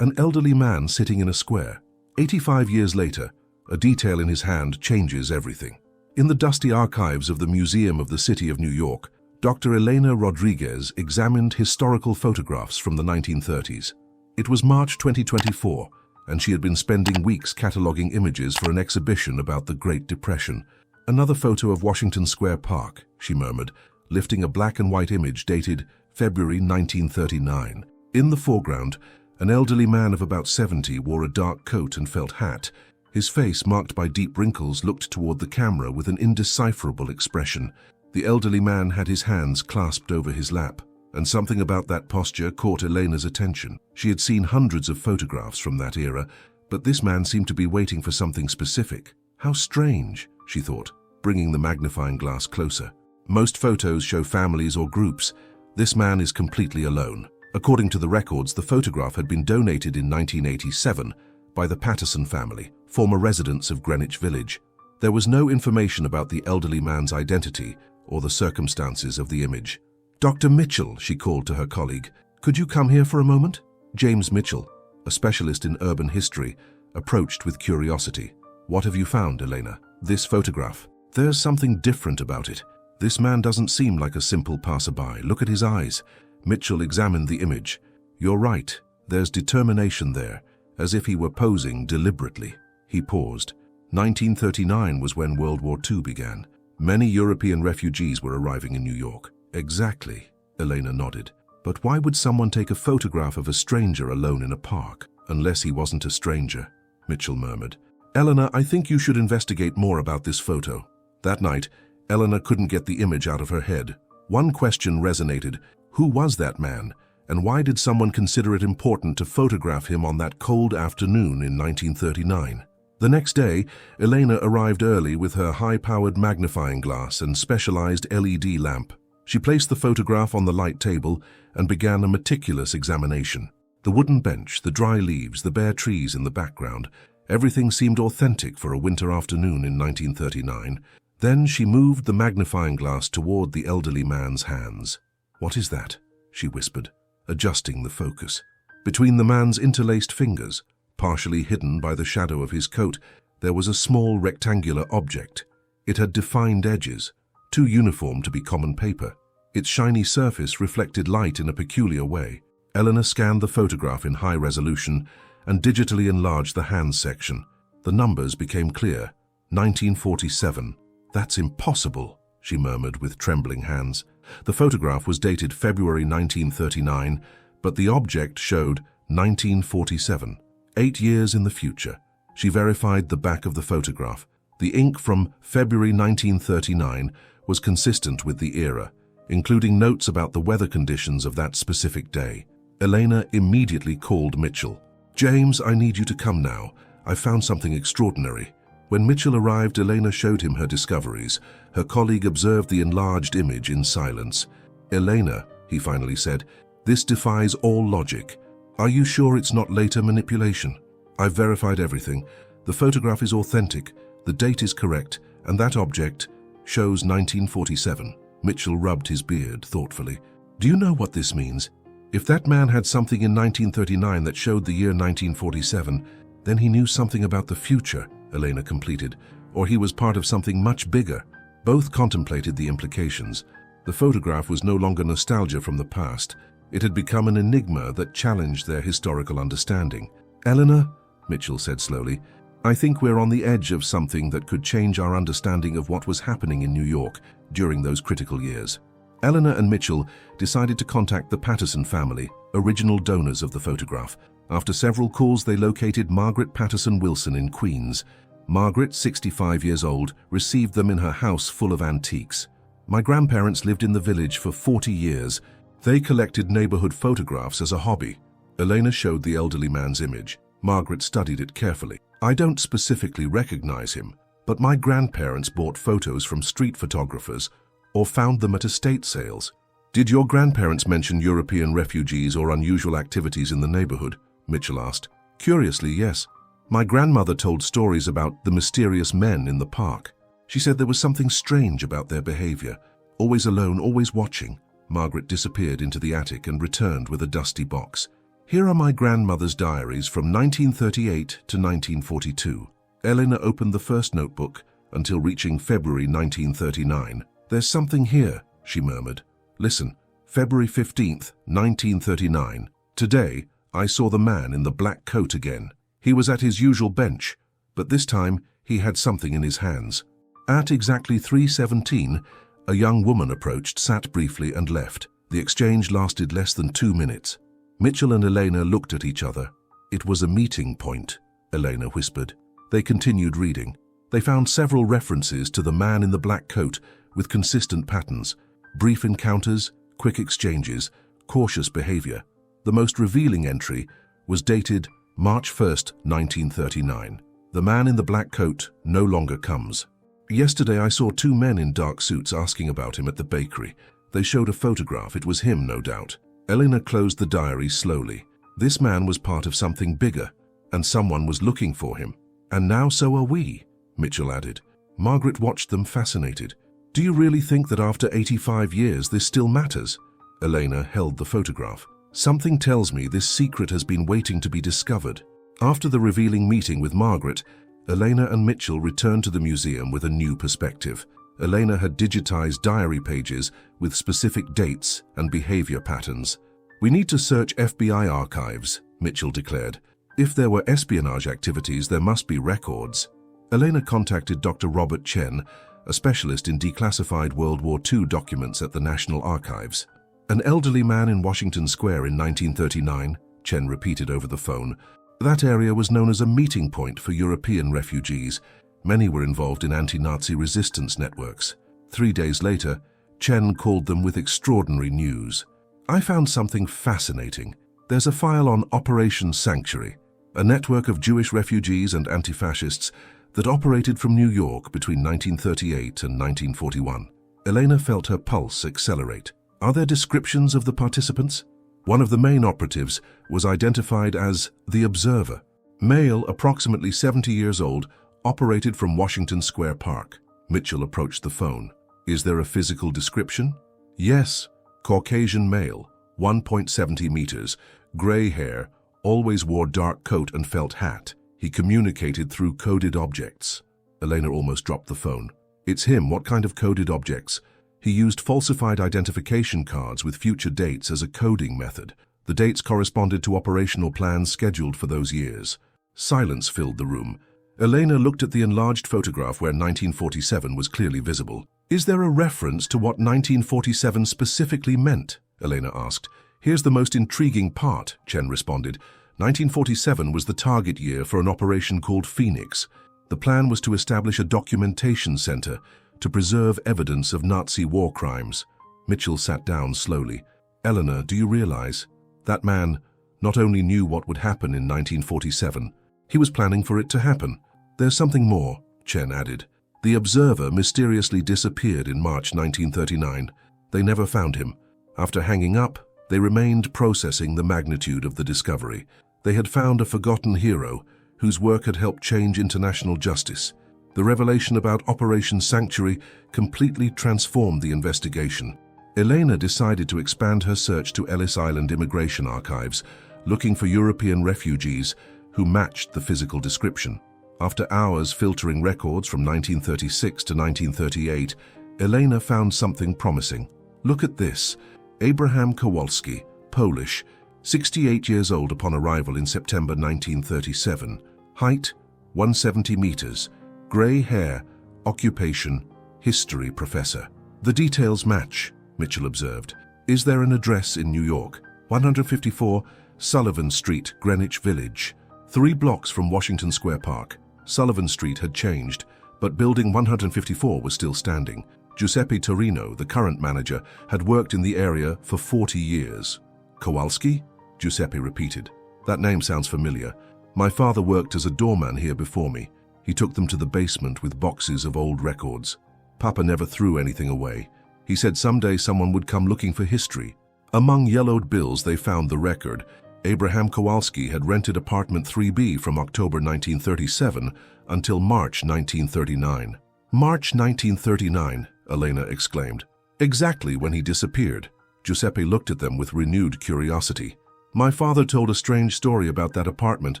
An elderly man sitting in a square. 85 years later, a detail in his hand changes everything. In the dusty archives of the Museum of the City of New York, Dr. Elena Rodriguez examined historical photographs from the 1930s. It was March 2024, and she had been spending weeks cataloging images for an exhibition about the Great Depression. "Another photo of Washington Square Park," she murmured, lifting a black and white image dated February 1939. In the foreground, an elderly man of about 70 wore a dark coat and felt hat. His face, marked by deep wrinkles, looked toward the camera with an indecipherable expression. The elderly man had his hands clasped over his lap, and something about that posture caught Elena's attention. She had seen hundreds of photographs from that era, but this man seemed to be waiting for something specific. How strange, she thought, bringing the magnifying glass closer. Most photos show families or groups. This man is completely alone. According to the records, the photograph had been donated in 1987 by the Patterson family, former residents of Greenwich Village. There was no information about the elderly man's identity or the circumstances of the image. "Dr. Mitchell," she called to her colleague, "could you come here for a moment?" James Mitchell, a specialist in urban history, approached with curiosity. "What have you found, Elena?" "This photograph. There's something different about it. This man doesn't seem like a simple passerby. Look at his eyes." Mitchell examined the image. "You're right. There's determination there, as if he were posing deliberately." He paused. 1939 was when World War II began. Many European refugees were arriving in New York. "Exactly," Elena nodded. "But why would someone take a photograph of a stranger alone in a park?" "Unless he wasn't a stranger," Mitchell murmured. "Elena, I think you should investigate more about this photo." That night, Elena couldn't get the image out of her head. One question resonated. Who was that man, and why did someone consider it important to photograph him on that cold afternoon in 1939? The next day, Elena arrived early with her high-powered magnifying glass and specialized LED lamp. She placed the photograph on the light table and began a meticulous examination. The wooden bench, the dry leaves, the bare trees in the background, everything seemed authentic for a winter afternoon in 1939. Then she moved the magnifying glass toward the elderly man's hands. "What is that?" she whispered, adjusting the focus. Between the man's interlaced fingers, partially hidden by the shadow of his coat, there was a small rectangular object. It had defined edges, too uniform to be common paper. Its shiny surface reflected light in a peculiar way. Elena scanned the photograph in high resolution and digitally enlarged the hands section. The numbers became clear. 1947. "That's impossible," she murmured with trembling hands. The photograph was dated February 1939, but the object showed 1947. 8 years in the future. She verified the back of the photograph. The ink from February 1939 was consistent with the era, including notes about the weather conditions of that specific day. Elena immediately called Mitchell. "James, I need you to come now. I've found something extraordinary." When Mitchell arrived, Elena showed him her discoveries. Her colleague observed the enlarged image in silence. "Elena," he finally said, "this defies all logic. Are you sure it's not later manipulation?" "I've verified everything. The photograph is authentic, the date is correct, and that object shows 1947. Mitchell rubbed his beard thoughtfully. "Do you know what this means? If that man had something in 1939 that showed the year 1947, then he knew something about the future," Elena completed, "or he was part of something much bigger." Both contemplated the implications. The photograph was no longer nostalgia from the past. It had become an enigma that challenged their historical understanding. "Elena," Mitchell said slowly, "I think we're on the edge of something that could change our understanding of what was happening in New York during those critical years." Elena and Mitchell decided to contact the Patterson family, original donors of the photograph. After several calls, they located Margaret Patterson Wilson in Queens. Margaret, 65 years old, received them in her house full of antiques. "My grandparents lived in the village for 40 years. They collected neighborhood photographs as a hobby." Elena showed the elderly man's image. Margaret studied it carefully. "I don't specifically recognize him, but my grandparents bought photos from street photographers or found them at estate sales." "Did your grandparents mention European refugees or unusual activities in the neighborhood?" Mitchell asked. "Curiously, yes. My grandmother told stories about the mysterious men in the park. She said there was something strange about their behavior, always alone, always watching." Margaret disappeared into the attic and returned with a dusty box. Here are my grandmother's diaries from 1938 to 1942. Elena opened the first notebook until reaching February 1939. There's something here, she murmured. Listen, February 15th, 1939. Today, I saw the man in the black coat again. He was at his usual bench, but this time he had something in his hands. At exactly 3:17, a young woman approached, sat briefly and left. The exchange lasted less than 2 minutes. Mitchell and Elena looked at each other. It was a meeting point, Elena whispered. They continued reading. They found several references to the man in the black coat with consistent patterns. Brief encounters, quick exchanges, cautious behavior. The most revealing entry was dated March 1st, 1939. The man in the black coat no longer comes. Yesterday I saw 2 men in dark suits asking about him at the bakery. They showed a photograph. It was him, no doubt. Elena closed the diary slowly. This man was part of something bigger, and someone was looking for him. And now so are we, Mitchell added. Margaret watched them fascinated. Do you really think that after 85 years this still matters? Elena held the photograph. Something tells me this secret has been waiting to be discovered. After the revealing meeting with Margaret, Elena and Mitchell returned to the museum with a new perspective. Elena had digitized diary pages with specific dates and behavior patterns. We need to search FBI archives, Mitchell declared. If there were espionage activities, there must be records. Elena contacted Dr. Robert Chen, a specialist in declassified World War II documents at the National Archives. An elderly man in Washington Square in 1939, Chen repeated over the phone. That area was known as a meeting point for European refugees. Many were involved in anti-Nazi resistance networks. 3 days later, Chen called them with extraordinary news. I found something fascinating. There's a file on Operation Sanctuary, a network of Jewish refugees and anti-fascists that operated from New York between 1938 and 1941. Elena felt her pulse accelerate. Are there descriptions of the participants? One of the main operatives was identified as the Observer. Male, approximately 70 years old, operated from Washington Square Park. Mitchell approached the phone. Is there a physical description? Yes. Caucasian male, 1.70 meters, gray hair, always wore dark coat and felt hat. He communicated through coded objects. Elena almost dropped the phone. It's him. What kind of coded objects? He used falsified identification cards with future dates as a coding method. The dates corresponded to operational plans scheduled for those years. Silence filled the room. Elena looked at the enlarged photograph where 1947 was clearly visible. Is there a reference to what 1947 specifically meant? Elena asked. Here's the most intriguing part, Chen responded. 1947 was the target year for an operation called Phoenix. The plan was to establish a documentation center to preserve evidence of Nazi war crimes. Mitchell sat down slowly. Eleanor, do you realize? That man not only knew what would happen in 1947, he was planning for it to happen. There's something more, Chen added. The Observer mysteriously disappeared in March 1939. They never found him. After hanging up, they remained processing the magnitude of the discovery. They had found a forgotten hero whose work had helped change international justice. The revelation about Operation Sanctuary completely transformed the investigation. Elena decided to expand her search to Ellis Island immigration archives, looking for European refugees who matched the physical description. After hours filtering records from 1936 to 1938, Elena found something promising. Look at this. Abraham Kowalski, Polish, 68 years old upon arrival in September 1937. Height, 170 meters. Gray hair, occupation, history professor. The details match, Mitchell observed. Is there an address in New York? 154 Sullivan Street, Greenwich Village. 3 blocks from Washington Square Park. Sullivan Street had changed, but building 154 was still standing. Giuseppe Torino, the current manager, had worked in the area for 40 years. Kowalski? Giuseppe repeated. That name sounds familiar. My father worked as a doorman here before me. He took them to the basement with boxes of old records. Papa never threw anything away. He said someday someone would come looking for history. Among yellowed bills they found the record. Abraham Kowalski had rented apartment 3B from October 1937 until March 1939. March 1939, Elena exclaimed. Exactly when he disappeared. Giuseppe looked at them with renewed curiosity. My father told a strange story about that apartment.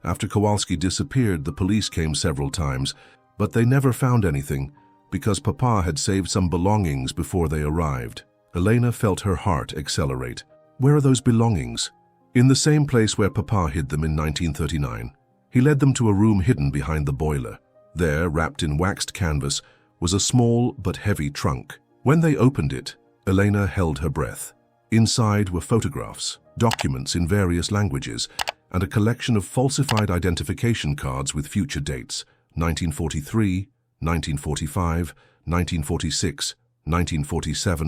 After Kowalski disappeared, the police came several times, but they never found anything because Papa had saved some belongings before they arrived. Elena felt her heart accelerate. Where are those belongings? In the same place where Papa hid them in 1939. He led them to a room hidden behind the boiler. There, wrapped in waxed canvas, was a small but heavy trunk. When they opened it, Elena held her breath. Inside were photographs, documents in various languages, and a collection of falsified identification cards with future dates: 1943, 1945, 1946, 1947,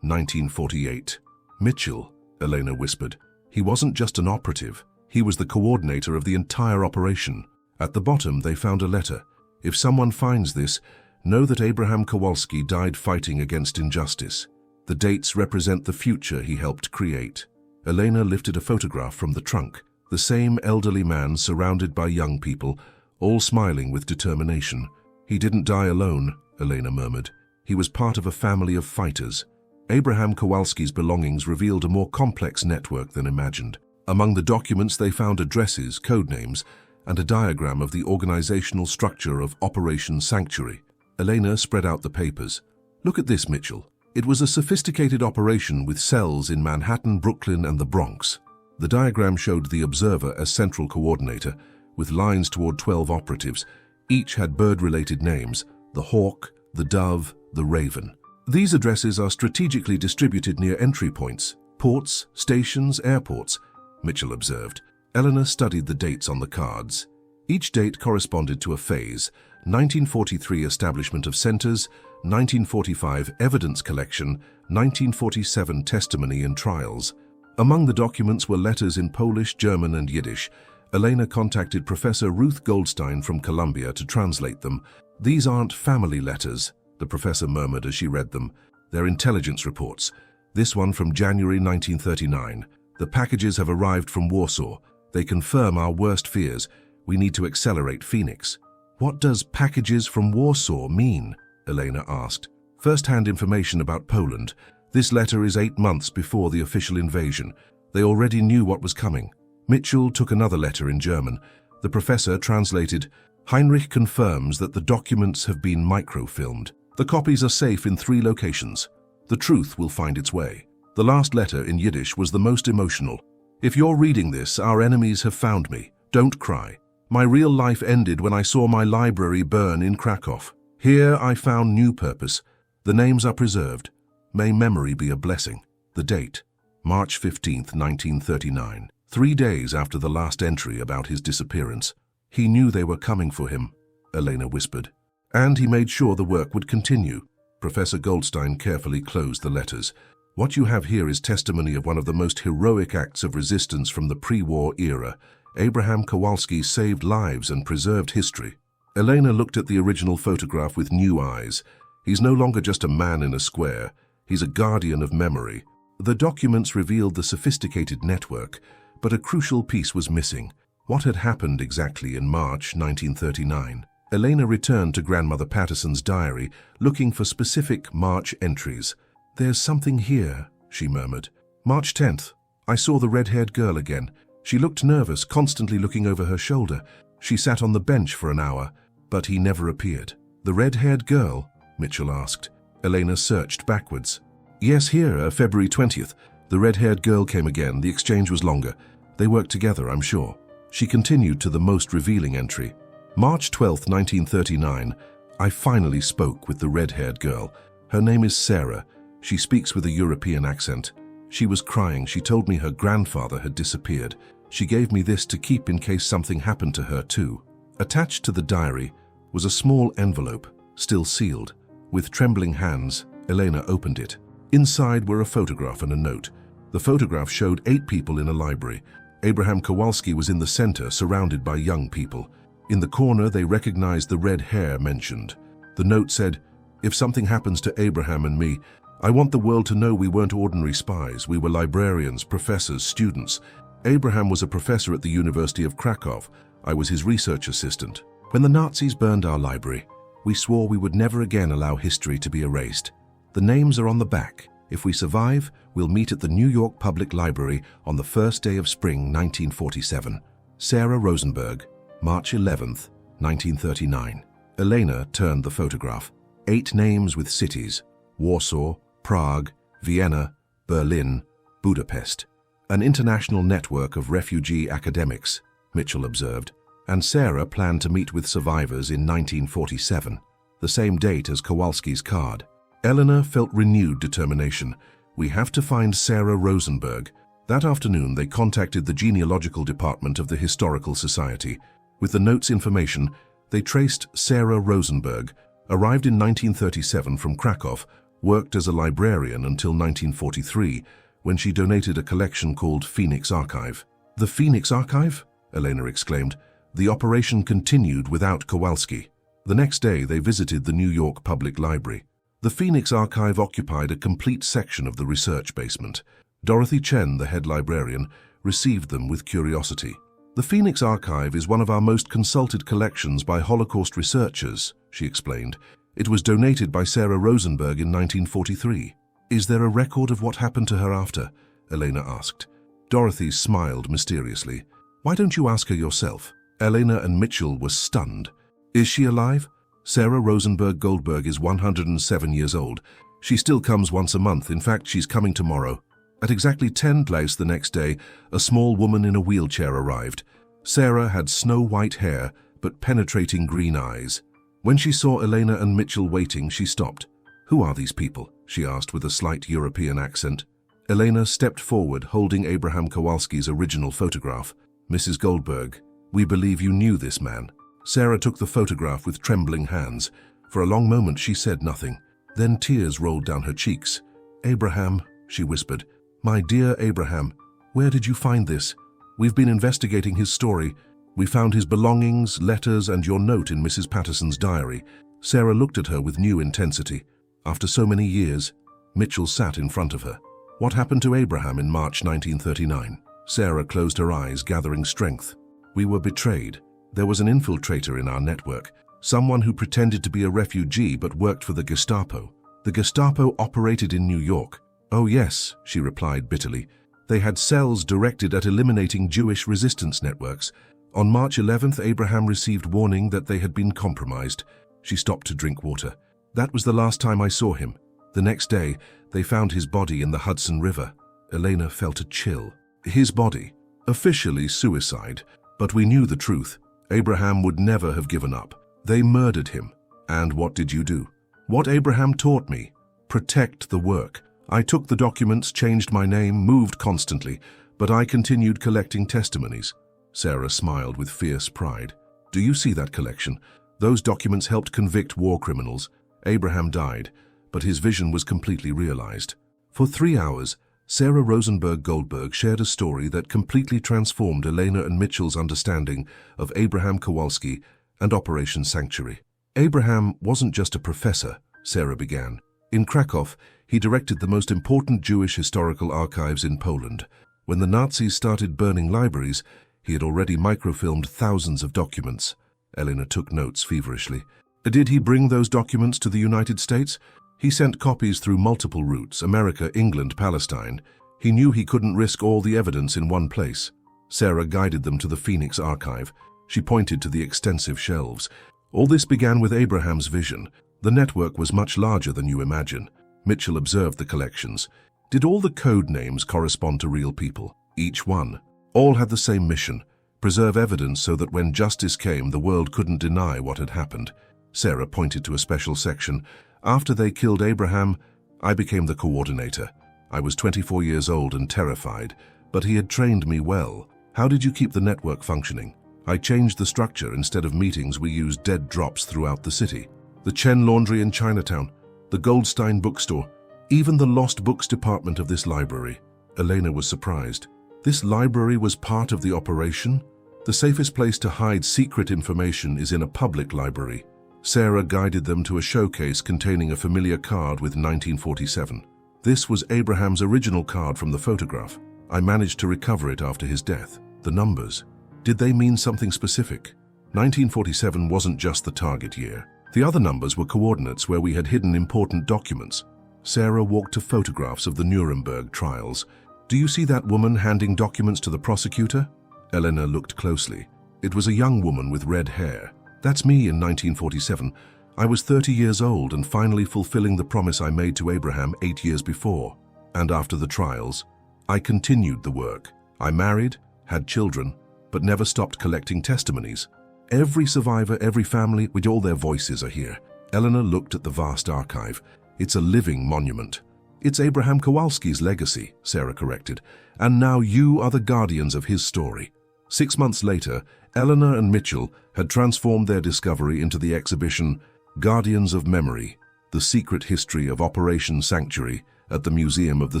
1948. Mitchell, Elena whispered. He wasn't just an operative. He was the coordinator of the entire operation. At the bottom, they found a letter. If someone finds this, know that Abraham Kowalski died fighting against injustice. The dates represent the future he helped create. Elena lifted a photograph from the trunk. The same elderly man surrounded by young people, all smiling with determination. He didn't die alone, Elena murmured. He was part of a family of fighters. Abraham Kowalski's belongings revealed a more complex network than imagined. Among the documents they found addresses, code names, and a diagram of the organizational structure of Operation Sanctuary. Elena spread out the papers. Look at this, Mitchell. It was a sophisticated operation with cells in Manhattan, Brooklyn, and the Bronx. The diagram showed the observer as central coordinator, with lines toward 12 operatives. Each had bird-related names: the hawk, the dove, the raven. These addresses are strategically distributed near entry points, ports, stations, airports, Mitchell observed. Eleanor studied the dates on the cards. Each date corresponded to a phase: 1943 establishment of centers, 1945 evidence collection, 1947 testimony and trials. Among the documents were letters in Polish, German, and Yiddish. Elena contacted Professor Ruth Goldstein from Columbia to translate them. These aren't family letters, the professor murmured as she read them. They're intelligence reports. This one from January 1939. The packages have arrived from Warsaw. They confirm our worst fears. We need to accelerate Phoenix. What does packages from Warsaw mean? Elena asked. First-hand information about Poland. This letter is 8 months before the official invasion. They already knew what was coming. Mitchell took another letter in German. The professor translated. Heinrich confirms that the documents have been microfilmed. The copies are safe in 3 locations. The truth will find its way. The last letter in Yiddish was the most emotional. If you're reading this, our enemies have found me. Don't cry. My real life ended when I saw my library burn in Krakow. Here I found new purpose. The names are preserved. May memory be a blessing. The date, March 15th, 1939. 3 days after the last entry about his disappearance. He knew they were coming for him, Elena whispered. And he made sure the work would continue. Professor Goldstein carefully closed the letters. What you have here is testimony of one of the most heroic acts of resistance from the pre-war era. Abraham Kowalski saved lives and preserved history. Elena looked at the original photograph with new eyes. He's no longer just a man in a square. He's a guardian of memory. The documents revealed the sophisticated network, but a crucial piece was missing. What had happened exactly in March 1939? Elena returned to Grandmother Patterson's diary, looking for specific March entries. There's something here, she murmured. March 10th. I saw the red-haired girl again. She looked nervous, constantly looking over her shoulder. She sat on the bench for an hour, but he never appeared. The red-haired girl? Mitchell asked. Elena searched backwards. Yes, here, February 20th. The red-haired girl came again. The exchange was longer. They worked together, I'm sure. She continued to the most revealing entry. March 12th, 1939. I finally spoke with the red-haired girl. Her name is Sarah. She speaks with a European accent. She was crying. She told me her grandfather had disappeared. She gave me this to keep in case something happened to her too. Attached to the diary was a small envelope, still sealed. With trembling hands, Elena opened it. Inside were a photograph and a note. The photograph showed 8 people in a library. Abraham Kowalski was in the center, surrounded by young people. In the corner, they recognized the red hair mentioned. The note said, "If something happens to Abraham and me, I want the world to know we weren't ordinary spies. We were librarians, professors, students. Abraham was a professor at the University of Krakow. I was his research assistant. When the Nazis burned our library, we swore we would never again allow history to be erased. The names are on the back. If we survive, we'll meet at the New York Public Library on the first day of spring 1947. Sarah Rosenberg, March 11th, 1939. Elena turned the photograph. 8 names with cities: Warsaw, Prague, Vienna, Berlin, Budapest. An international network of refugee academics, Mitchell observed, and Sarah planned to meet with survivors in 1947, the same date as Kowalski's card. Eleanor felt renewed determination. We have to find Sarah Rosenberg. That afternoon, they contacted the genealogical department of the Historical Society. With the note's information, they traced Sarah Rosenberg, arrived in 1937 from Krakow, worked as a librarian until 1943, when she donated a collection called Phoenix Archive. The Phoenix Archive? Elena exclaimed. The operation continued without Kowalski. The next day, they visited the New York Public Library. The Phoenix Archive occupied a complete section of the research basement. Dorothy Chen, the head librarian, received them with curiosity. The Phoenix Archive is one of our most consulted collections by Holocaust researchers, she explained. It was donated by Sarah Rosenberg in 1943. Is there a record of what happened to her after? Elena asked. Dorothy smiled mysteriously. Why don't you ask her yourself? Elena and Mitchell were stunned. Is she alive? Sarah Rosenberg Goldberg is 107 years old. She still comes once a month. In fact, she's coming tomorrow. At exactly 10 place the next day, a small woman in a wheelchair arrived. Sarah had snow-white hair, but penetrating green eyes. When she saw Elena and Mitchell waiting, she stopped. Who are these people? She asked with a slight European accent. Elena stepped forward, holding Abraham Kowalski's original photograph. Mrs. Goldberg, we believe you knew this man. Sarah took the photograph with trembling hands. For a long moment she said nothing. Then tears rolled down her cheeks. Abraham, she whispered. My dear Abraham, where did you find this? We've been investigating his story. We found his belongings, letters, and your note in Mrs. Patterson's diary. Sarah looked at her with new intensity. After so many years, Mitchell sat in front of her. What happened to Abraham in March 1939? Sarah closed her eyes, gathering strength. We were betrayed. There was an infiltrator in our network, someone who pretended to be a refugee but worked for the Gestapo. The Gestapo operated in New York. Oh yes, she replied bitterly. They had cells directed at eliminating Jewish resistance networks. On March 11th, Abraham received warning that they had been compromised. She stopped to drink water. That was the last time I saw him. The next day, they found his body in the Hudson River. Elena felt a chill. His body. Officially suicide, but we knew the truth. Abraham would never have given up. They murdered him. And what did you do? What Abraham taught me. Protect the work. I took the documents, changed my name, moved constantly, but I continued collecting testimonies. Sarah smiled with fierce pride. Do you see that collection? Those documents helped convict war criminals. Abraham died, but his vision was completely realized. For 3 hours, Sarah Rosenberg Goldberg shared a story that completely transformed Elena and Mitchell's understanding of Abraham Kowalski and Operation Sanctuary. Abraham wasn't just a professor, Sarah began. In Krakow, he directed the most important Jewish historical archives in Poland. When the Nazis started burning libraries, he had already microfilmed thousands of documents. Elena took notes feverishly. Did he bring those documents to the United States? He sent copies through multiple routes, America, England, Palestine. He knew he couldn't risk all the evidence in one place. Sarah guided them to the Phoenix Archive. She pointed to the extensive shelves. All this began with Abraham's vision. The network was much larger than you imagine. Mitchell observed the collections. Did all the code names correspond to real people? Each one. All had the same mission: preserve evidence so that when justice came, the world couldn't deny what had happened. Sarah pointed to a special section. After they killed Abraham, I became the coordinator. I was 24 years old and terrified, but he had trained me well. How did you keep the network functioning? I changed the structure. Instead of meetings, we used dead drops throughout the city. The Chen Laundry in Chinatown, the Goldstein bookstore, even the lost books department of this library. Elena was surprised. This library was part of the operation? The safest place to hide secret information is in a public library. Sarah guided them to a showcase containing a familiar card with 1947. This was Abraham's original card from the photograph. I managed to recover it after his death. The numbers. Did they mean something specific? 1947 wasn't just the target year. The other numbers were coordinates where we had hidden important documents. Sarah walked to photographs of the Nuremberg trials. "Do you see that woman handing documents to the prosecutor?" Elena looked closely. It was a young woman with red hair. "That's me in 1947. I was 30 years old and finally fulfilling the promise I made to Abraham 8 years before. And after the trials, I continued the work. I married, had children, but never stopped collecting testimonies. Every survivor, every family, with all their voices are here." Elena looked at the vast archive. "It's a living monument." "It's Abraham Kowalski's legacy," Sarah corrected, "and now you are the guardians of his story." 6 months later, Eleanor and Mitchell had transformed their discovery into the exhibition Guardians of Memory, The Secret History of Operation Sanctuary at the Museum of the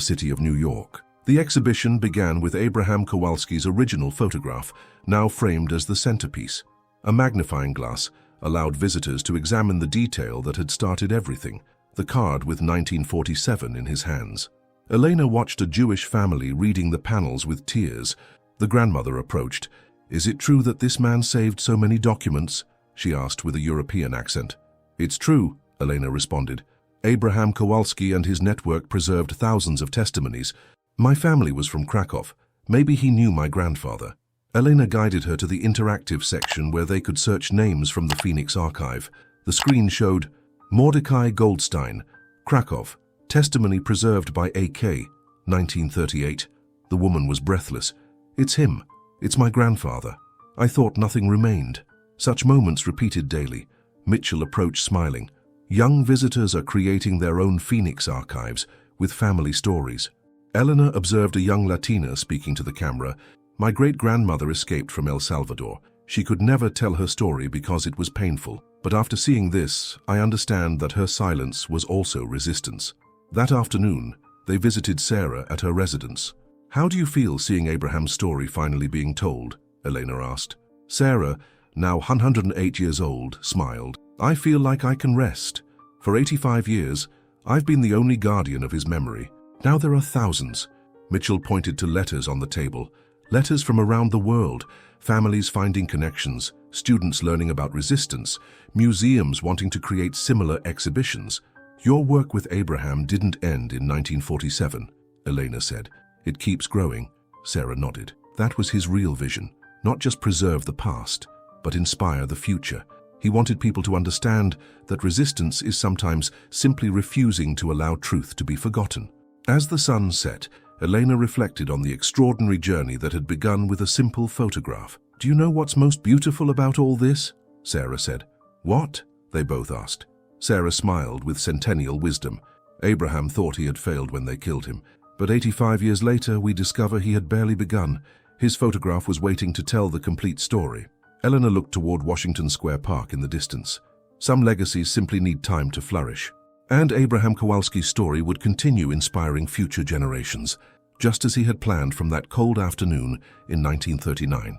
City of New York. The exhibition began with Abraham Kowalski's original photograph, now framed as the centerpiece. A magnifying glass allowed visitors to examine the detail that had started everything, the card with 1947 in his hands. Elena watched a Jewish family reading the panels with tears. The grandmother approached. "Is it true that this man saved so many documents?" she asked with a European accent. "It's true," Elena responded. "Abraham Kowalski and his network preserved thousands of testimonies. My family was from Krakow. Maybe he knew my grandfather." Elena guided her to the interactive section where they could search names from the Phoenix archive. The screen showed Mordecai Goldstein, Krakow, testimony preserved by AK, 1938. The woman was breathless. "It's him. It's my grandfather. I thought nothing remained." Such moments repeated daily. Mitchell approached smiling. Young visitors are creating their own Phoenix archives with family stories. Eleanor observed a young Latina speaking to the camera. "My great-grandmother escaped from El Salvador. She could never tell her story because it was painful. But after seeing this, I understand that her silence was also resistance." That afternoon, they visited Sarah at her residence. "How do you feel seeing Abraham's story finally being told?" Elena asked. Sarah, now 108 years old, smiled. "I feel like I can rest. For 85 years, I've been the only guardian of his memory. Now there are thousands." Mitchell pointed to letters on the table. Letters from around the world, families finding connections, students learning about resistance, museums wanting to create similar exhibitions. "Your work with Abraham didn't end in 1947, Elena said. "It keeps growing." Sarah nodded. "That was his real vision. Not just preserve the past, but inspire the future. He wanted people to understand that resistance is sometimes simply refusing to allow truth to be forgotten." As the sun set, Elena reflected on the extraordinary journey that had begun with a simple photograph. "Do you know what's most beautiful about all this?" Sarah said. "What?" they both asked. Sarah smiled with centennial wisdom. "Abraham thought he had failed when they killed him. But 85 years later, we discover he had barely begun. His photograph was waiting to tell the complete story." Eleanor looked toward Washington Square Park in the distance. Some legacies simply need time to flourish. And Abraham Kowalski's story would continue inspiring future generations, just as he had planned from that cold afternoon in 1939.